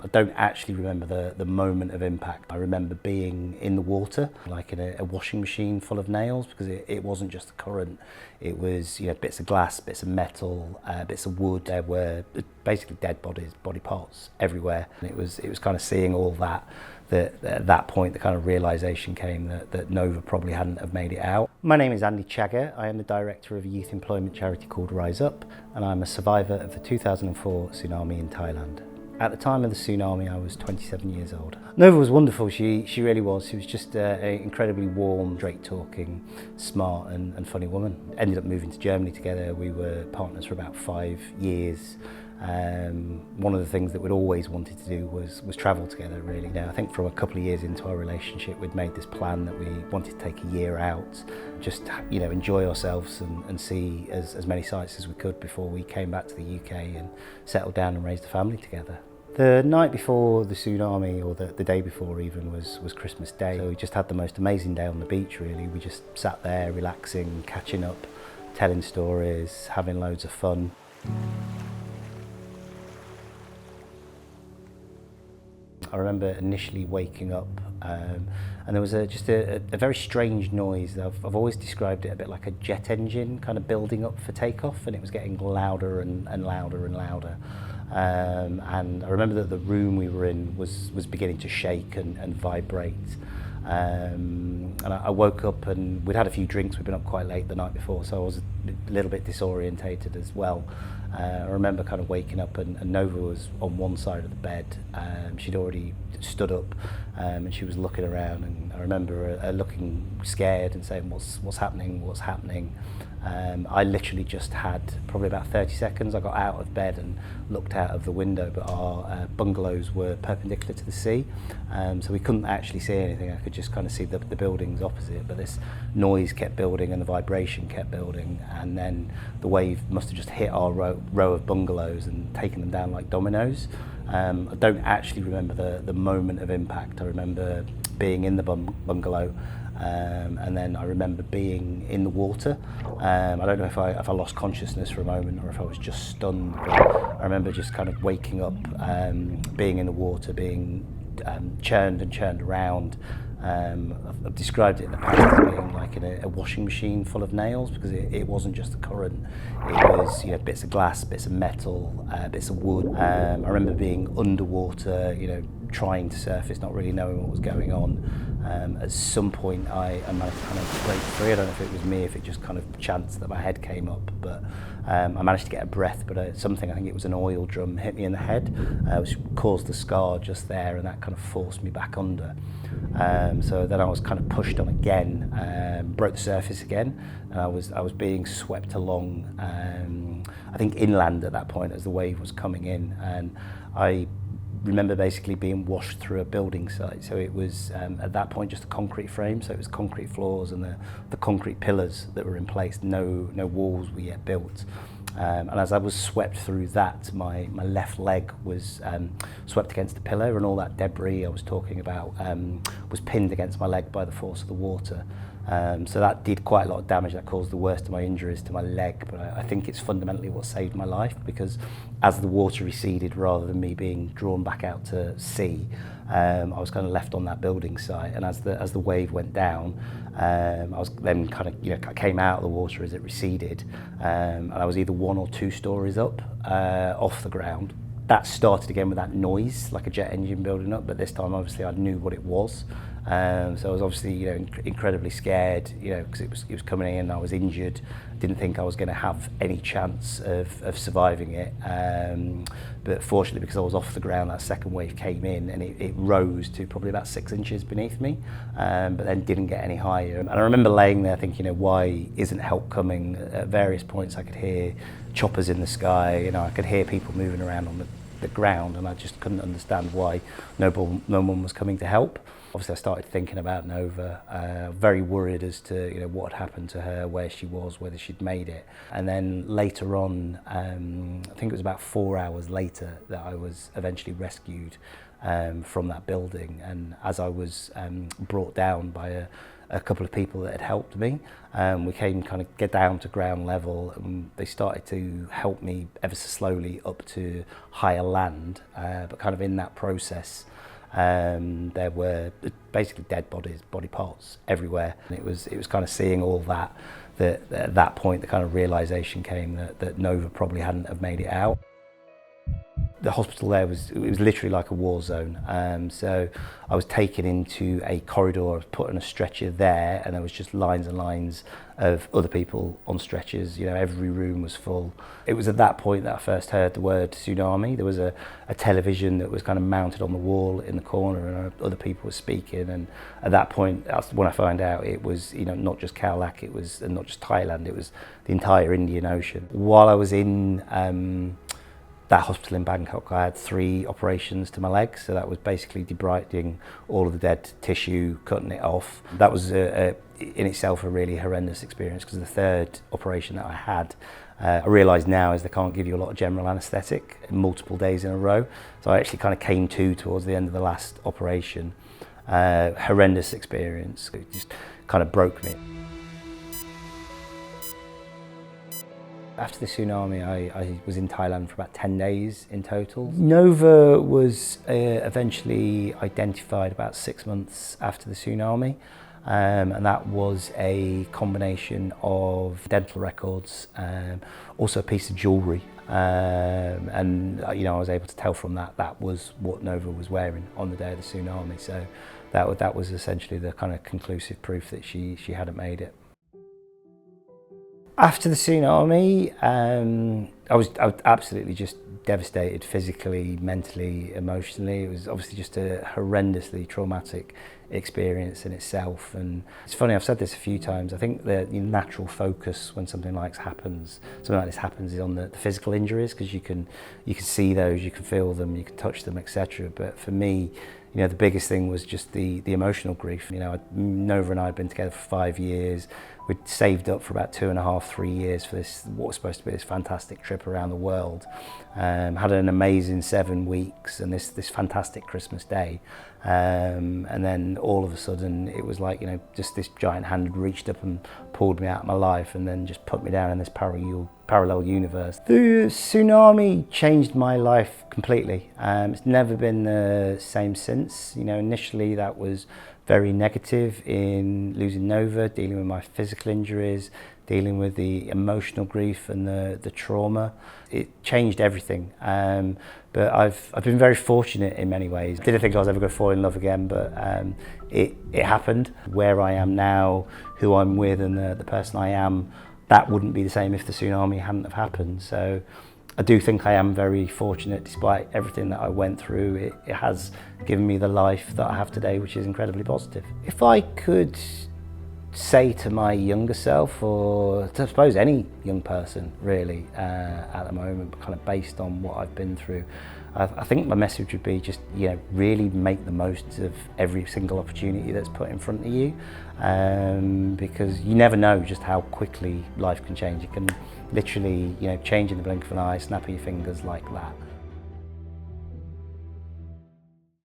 I don't actually remember the moment of impact. I remember being in the water, like in a washing machine full of nails, because it wasn't just the current. It was, you know, bits of glass, bits of metal, bits of wood. There were basically dead bodies, body parts everywhere. And it was kind of seeing all that at that point the kind of realisation came that Nova probably hadn't have made it out. My name is Andy Chaggar. I am the director of a youth employment charity called Rise Up, and I'm a survivor of the 2004 tsunami in Thailand. At the time of the tsunami, I was 27 years old. Nova was wonderful, she really was. She was just an incredibly warm, straight-talking, smart and funny woman. Ended up moving to Germany together. We were partners for about 5 years. One of the things that we'd always wanted to do was travel together, really. Now, I think from a couple of years into our relationship, we'd made this plan that we wanted to take a year out, just, you know, enjoy ourselves and see as many sites as we could before we came back to the UK and settled down and raised a family together. The night before the tsunami, or the day before even, was Christmas Day. So we just had the most amazing day on the beach, really. We just sat there relaxing, catching up, telling stories, having loads of fun. I remember initially waking up and there was just a very strange noise. I've always described it a bit like a jet engine kind of building up for takeoff, and it was getting louder and louder and louder. And I remember that the room we were in was beginning to shake and vibrate. And I woke up and we'd had a few drinks. We'd been up quite late the night before, so I was a little bit disorientated as well. I remember kind of waking up and Nova was on one side of the bed. She'd already stood up and she was looking around, and I remember her looking scared and saying, what's happening, what's happening? I literally just had probably about 30 seconds. I got out of bed and looked out of the window, but our bungalows were perpendicular to the sea, so we couldn't actually see anything. I could just kind of see the buildings opposite, but this noise kept building and the vibration kept building, and then the wave must have just hit our row of bungalows and taken them down like dominoes. I don't actually remember the moment of impact. I remember being in the bungalow, and then I remember being in the water. I don't know if I lost consciousness for a moment or if I was just stunned, but I remember just kind of waking up, being in the water, being churned and churned around. I've described it in the past as being like in a washing machine full of nails, because it wasn't just the current. It was, you know, bits of glass, bits of metal, bits of wood. I remember being underwater, you know, trying to surface, not really knowing what was going on. At some point I managed to kind of break free. I don't know if it was me, if it just kind of chanced that my head came up, but I managed to get a breath, but something, I think it was an oil drum, hit me in the head, which caused the scar just there, and that kind of forced me back under. So then I was kind of pushed on again, broke the surface again, and I was being swept along, I think inland at that point as the wave was coming in, and I remember basically being washed through a building site. So it was at that point just a concrete frame, so it was concrete floors and the concrete pillars that were in place. No walls were yet built. And as I was swept through that, my left leg was swept against the pillar, and all that debris I was talking about was pinned against my leg by the force of the water. So that did quite a lot of damage. That caused the worst of my injuries to my leg, but I think it's fundamentally what saved my life, because as the water receded, rather than me being drawn back out to sea, I was kind of left on that building site, and as the wave went down, I was then kind of, you know, I came out of the water as it receded, and I was either 1 or 2 stories up off the ground. That started again with that noise, like a jet engine building up, but this time obviously I knew what it was. So I was obviously, you know, incredibly scared, you know, because it was coming in. I was injured. Didn't think I was going to have any chance of surviving it. But fortunately, because I was off the ground, that second wave came in and it rose to probably about 6 inches beneath me, but then didn't get any higher. And I remember laying there thinking, you know, why isn't help coming? At various points I could hear choppers in the sky, you know, I could hear people moving around on the ground, and I just couldn't understand why no one was coming to help. Obviously I started thinking about Nova, very worried as to, you know, what had happened to her, where she was, whether she'd made it. And then later on, I think it was about 4 hours later, that I was eventually rescued from that building. And as I was brought down by a couple of people that had helped me, we came kind of get down to ground level, and they started to help me ever so slowly up to higher land, but kind of in that process there were basically dead bodies, body parts everywhere, and it was kind of seeing all that at that point the kind of realization came that Nova probably hadn't have made it out. The hospital there was literally like a war zone. So I was taken into a corridor, I was put on a stretcher there, and there was just lines and lines of other people on stretchers. You know, every room was full. It was at that point that I first heard the word tsunami. There was a television that was kind of mounted on the wall in the corner, and other people were speaking. And at that point, that's when I found out it was, you know, not just Khao Lak, it was, and not just Thailand, it was the entire Indian Ocean. While I was in that hospital in Bangkok, I had 3 operations to my legs, so that was basically debriding all of the dead tissue, cutting it off. That was in itself a really horrendous experience, because the 3rd operation that I had, I realise now is they can't give you a lot of general anaesthetic multiple days in a row, so I actually kind of came to towards the end of the last operation. Horrendous experience, it just kind of broke me. After the tsunami, I was in Thailand for about 10 days in total. Nova was eventually identified about 6 months after the tsunami, and that was a combination of dental records, also a piece of jewellery, and you know, I was able to tell from that was what Nova was wearing on the day of the tsunami. So that was essentially the kind of conclusive proof that she hadn't made it. After the tsunami, I was absolutely just devastated physically, mentally, emotionally. It was obviously just a horrendously traumatic experience in itself. And it's funny, I've said this a few times, I think the natural focus when something like this happens is on the physical injuries, because you can see those, you can feel them, you can touch them, etc. But for me, you know, the biggest thing was just the emotional grief. You know, Nova and I had been together for 5 years. We'd saved up for about 2.5, 3 years for this, what was supposed to be this fantastic trip around the world. Had an amazing 7 weeks and this fantastic Christmas day. And then all of a sudden it was like, you know, just this giant hand had reached up and pulled me out of my life and then just put me down in this parallel universe. The tsunami changed my life completely. It's never been the same since. You know, initially that was very negative in losing Nova, dealing with my physical injuries, dealing with the emotional grief and the trauma. It changed everything. But I've been very fortunate in many ways. Didn't think I was ever going to fall in love again, but it happened. Where I am now, who I'm with, and the person I am, that wouldn't be the same if the tsunami hadn't have happened. So I do think I am very fortunate. Despite everything that I went through, it has given me the life that I have today, which is incredibly positive. If I could say to my younger self, or to, I suppose, any young person really at the moment, kind of based on what I've been through, I think my message would be just, you know, really make the most of every single opportunity that's put in front of you, because you never know just how quickly life can change. It can literally, you know, change in the blink of an eye, snap of your fingers like that.